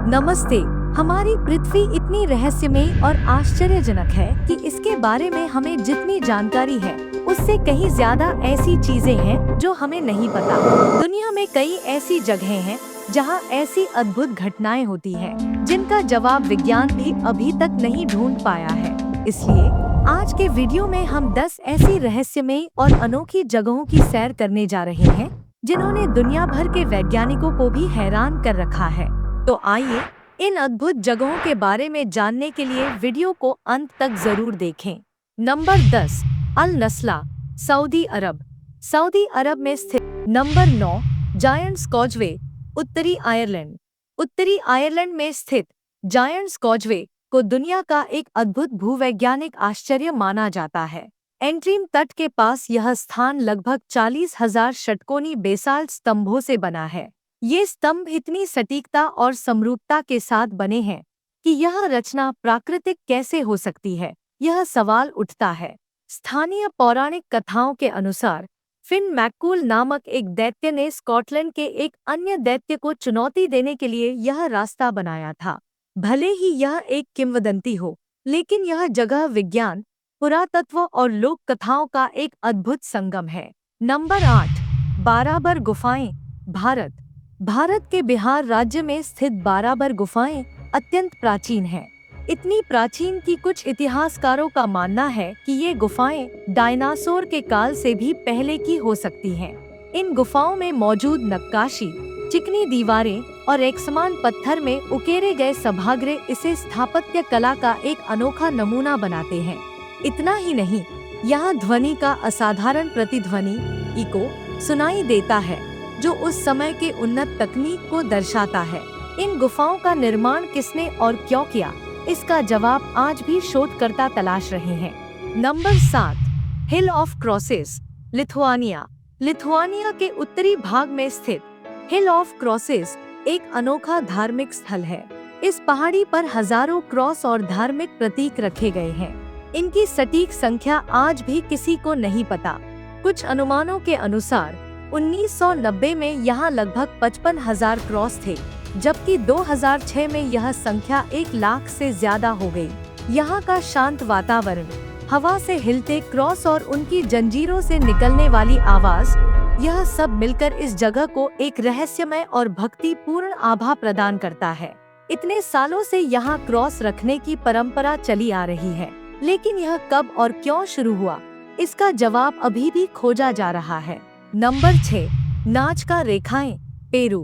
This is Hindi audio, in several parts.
नमस्ते। हमारी पृथ्वी इतनी रहस्यमय और आश्चर्यजनक है कि इसके बारे में हमें जितनी जानकारी है उससे कहीं ज्यादा ऐसी चीजें हैं जो हमें नहीं पता। दुनिया में कई ऐसी जगहें हैं जहां ऐसी अद्भुत घटनाएं होती हैं जिनका जवाब विज्ञान भी अभी तक नहीं ढूंढ पाया है। इसलिए आज के वीडियो में हम 10 ऐसी रहस्यमय और अनोखी जगहों की सैर करने जा रहे हैं जिन्होंने दुनिया भर के वैज्ञानिकों को भी हैरान कर रखा है। तो आइए इन अद्भुत जगहों के बारे में जानने के लिए वीडियो को अंत तक जरूर देखें। नंबर 10, अल नस्ला, सऊदी अरब। सऊदी अरब में स्थित। नंबर 9, जायंट्स कॉजवे, उत्तरी आयरलैंड। उत्तरी आयरलैंड में स्थित जायंट्स कॉजवे को दुनिया का एक अद्भुत भूवैज्ञानिक आश्चर्य माना जाता है। एंट्रीम तट के पास यह स्थान लगभग 40,000 षटकोनी बेसाल्ट स्तंभों से बना है। ये स्तंभ इतनी सटीकता और समरूपता के साथ बने हैं कि यह रचना प्राकृतिक कैसे हो सकती है, यह सवाल उठता है। स्थानीय पौराणिक कथाओं के अनुसार फिन मैककूल नामक एक दैत्य ने स्कॉटलैंड के एक अन्य दैत्य को चुनौती देने के लिए यह रास्ता बनाया था। भले ही यह एक किंवदंती हो, लेकिन यह जगह विज्ञान, पुरातत्व और लोक कथाओं का एक अद्भुत संगम है। नंबर 8, बाराबर गुफाएं, भारत। भारत के बिहार राज्य में स्थित बाराबर गुफाएं अत्यंत प्राचीन हैं। इतनी प्राचीन कि कुछ इतिहासकारों का मानना है कि ये गुफाएं डायनासोर के काल से भी पहले की हो सकती हैं। इन गुफाओं में मौजूद नक्काशी, चिकनी दीवारें और एकसमान पत्थर में उकेरे गए सभागृह इसे स्थापत्य कला का एक अनोखा नमूना बनाते हैं। इतना ही नहीं, यहाँ ध्वनि का असाधारण प्रतिध्वनि इको सुनाई देता है जो उस समय के उन्नत तकनीक को दर्शाता है। इन गुफाओं का निर्माण किसने और क्यों किया, इसका जवाब आज भी शोधकर्ता तलाश रहे हैं। Number 7, hill of crosses, Lithuania. Lithuania के उत्तरी भाग में स्थित हिल ऑफ क्रॉसेस एक अनोखा धार्मिक स्थल है। इस पहाड़ी पर हजारों क्रॉस और धार्मिक प्रतीक रखे गए हैं। इनकी सटीक संख्या आज भी किसी को नहीं पता। कुछ अनुमानों के अनुसार 1990 में यहाँ लगभग 55,000 क्रॉस थे, जबकि 2006 में यह संख्या 1 लाख से ज्यादा हो गई। यहाँ का शांत वातावरण, हवा से हिलते क्रॉस और उनकी जंजीरों से निकलने वाली आवाज, यह सब मिलकर इस जगह को एक रहस्यमय और भक्तिपूर्ण आभा प्रदान करता है। इतने सालों से यहाँ क्रॉस रखने की परंपरा चली आ रही है, लेकिन यह कब और क्यों शुरू हुआ, इसका जवाब अभी भी खोजा जा रहा है। नंबर 6, नाजका रेखाएं, पेरू।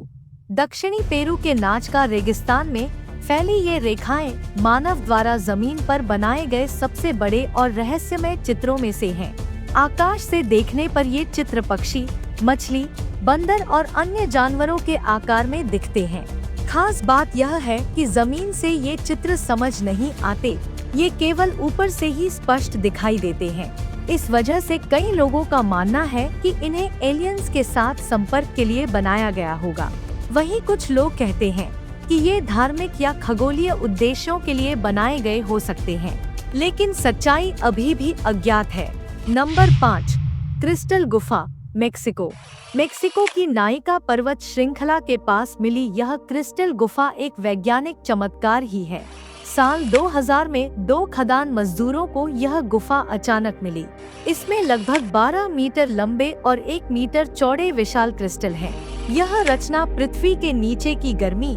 दक्षिणी पेरू के नाजका रेगिस्तान में फैली ये रेखाएं मानव द्वारा जमीन पर बनाए गए सबसे बड़े और रहस्यमय चित्रों में से हैं। आकाश से देखने पर ये चित्र पक्षी, मछली, बंदर और अन्य जानवरों के आकार में दिखते हैं। खास बात यह है कि जमीन से ये चित्र समझ नहीं आते, ये केवल ऊपर से ही स्पष्ट दिखाई देते हैं। इस वजह से कई लोगों का मानना है कि इन्हें एलियंस के साथ संपर्क के लिए बनाया गया होगा। वहीं कुछ लोग कहते हैं कि ये धार्मिक या खगोलीय उद्देश्यों के लिए बनाए गए हो सकते हैं, लेकिन सच्चाई अभी भी अज्ञात है। नंबर 5, क्रिस्टल गुफा, मेक्सिको। मेक्सिको की नाइका पर्वत श्रृंखला के पास मिली यह क्रिस्टल गुफा एक वैज्ञानिक चमत्कार ही है। साल 2000 में 2 खदान मजदूरों को यह गुफा अचानक मिली। इसमें लगभग 12 मीटर लंबे और 1 मीटर चौड़े विशाल क्रिस्टल हैं। यह रचना पृथ्वी के नीचे की गर्मी,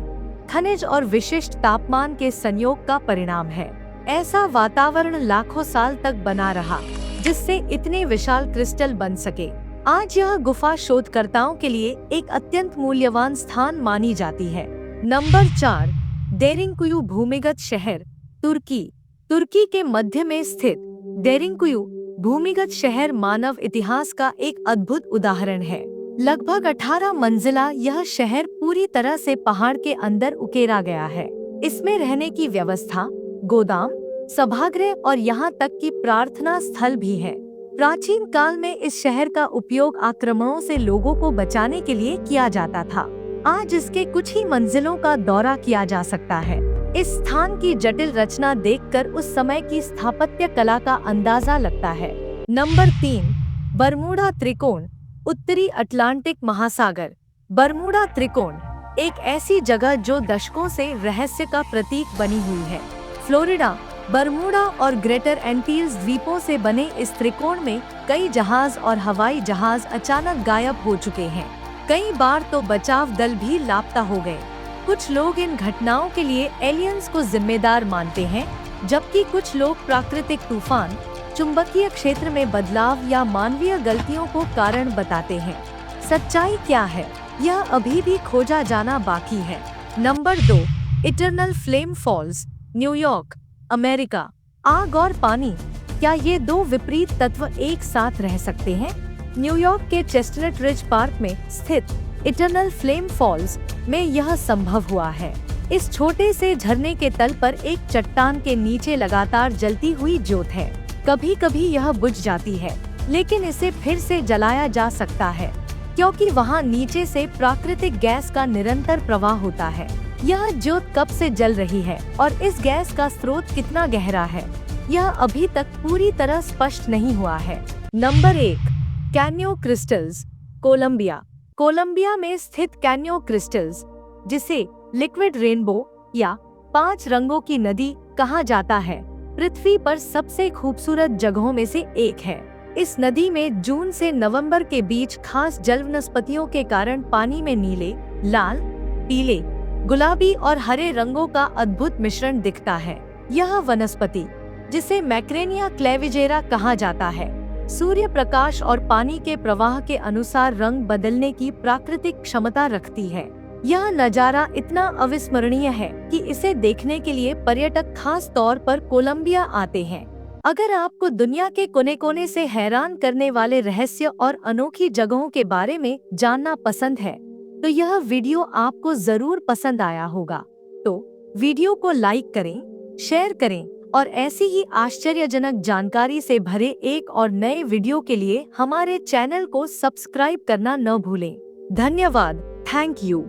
खनिज और विशिष्ट तापमान के संयोग का परिणाम है। ऐसा वातावरण लाखों साल तक बना रहा जिससे इतने विशाल क्रिस्टल बन सके। आज यह गुफा शोधकर्ताओं के लिए एक अत्यंत मूल्यवान स्थान मानी जाती है। नंबर 4, डेरिंकुयू भूमिगत शहर, तुर्की। तुर्की के मध्य में स्थित डेरिंकुयू भूमिगत शहर मानव इतिहास का एक अद्भुत उदाहरण है। लगभग 18 मंजिला यह शहर पूरी तरह से पहाड़ के अंदर उकेरा गया है। इसमें रहने की व्यवस्था, गोदाम, सभागृह और यहाँ तक कि प्रार्थना स्थल भी है। प्राचीन काल में इस शहर का उपयोग आक्रमणों से लोगों को बचाने के लिए किया जाता था। आज इसके कुछ ही मंजिलों का दौरा किया जा सकता है। इस स्थान की जटिल रचना देखकर उस समय की स्थापत्य कला का अंदाजा लगता है। नंबर 3, बरमूडा त्रिकोण, उत्तरी अटलांटिक महासागर। बरमूडा त्रिकोण एक ऐसी जगह जो दशकों से रहस्य का प्रतीक बनी हुई है। फ्लोरिडा, बरमूडा और ग्रेटर एंटील्स द्वीपों से बने इस त्रिकोण में कई जहाज और हवाई जहाज अचानक गायब हो चुके हैं। कई बार तो बचाव दल भी लापता हो गए। कुछ लोग इन घटनाओं के लिए एलियंस को जिम्मेदार मानते हैं, जबकि कुछ लोग प्राकृतिक तूफान, चुंबकीय क्षेत्र में बदलाव या मानवीय गलतियों को कारण बताते हैं। सच्चाई क्या है, यह अभी भी खोजा जाना बाकी है। Number 2, eternal flame falls, New York, America. आग और पानी, क्या ये दो विपरीत तत्व एक साथ रह सकते हैं? न्यूयॉर्क के चेस्टनट रिज पार्क में स्थित इटरनल फ्लेम फॉल्स में यह संभव हुआ है। इस छोटे से झरने के तल पर एक चट्टान के नीचे लगातार जलती हुई ज्योत है। कभी कभी यह बुझ जाती है, लेकिन इसे फिर से जलाया जा सकता है, क्योंकि वहाँ नीचे से प्राकृतिक गैस का निरंतर प्रवाह होता है। यह ज्योत कब से जल रही है और इस गैस का स्रोत कितना गहरा है, यह अभी तक पूरी तरह स्पष्ट नहीं हुआ है। Number 1, Cano Cristales, Colombia. Colombia में स्थित कैन्यो क्रिस्टल्स, जिसे लिक्विड रेनबो या 5 रंगों की नदी कहा जाता है, पृथ्वी पर सबसे खूबसूरत जगहों में से एक है। इस नदी में जून से नवंबर के बीच खास जल वनस्पतियों के कारण पानी में नीले, लाल, पीले, गुलाबी और हरे रंगों का अद्भुत मिश्रण दिखता है। यह वनस्पति, जिसे मैक्रेनिया क्लेविजेरा कहा जाता है, सूर्य प्रकाश और पानी के प्रवाह के अनुसार रंग बदलने की प्राकृतिक क्षमता रखती है। यह नजारा इतना अविस्मरणीय है कि इसे देखने के लिए पर्यटक खास तौर पर कोलंबिया आते हैं। अगर आपको दुनिया के कोने-कोने से हैरान करने वाले रहस्य और अनोखी जगहों के बारे में जानना पसंद है, तो यह वीडियो आपको जरूर पसंद आया होगा। तो वीडियो को लाइक करें, शेयर करें और ऐसी ही आश्चर्यजनक जानकारी से भरे एक और नए वीडियो के लिए हमारे चैनल को सब्सक्राइब करना न भूलें। धन्यवाद। Thank you.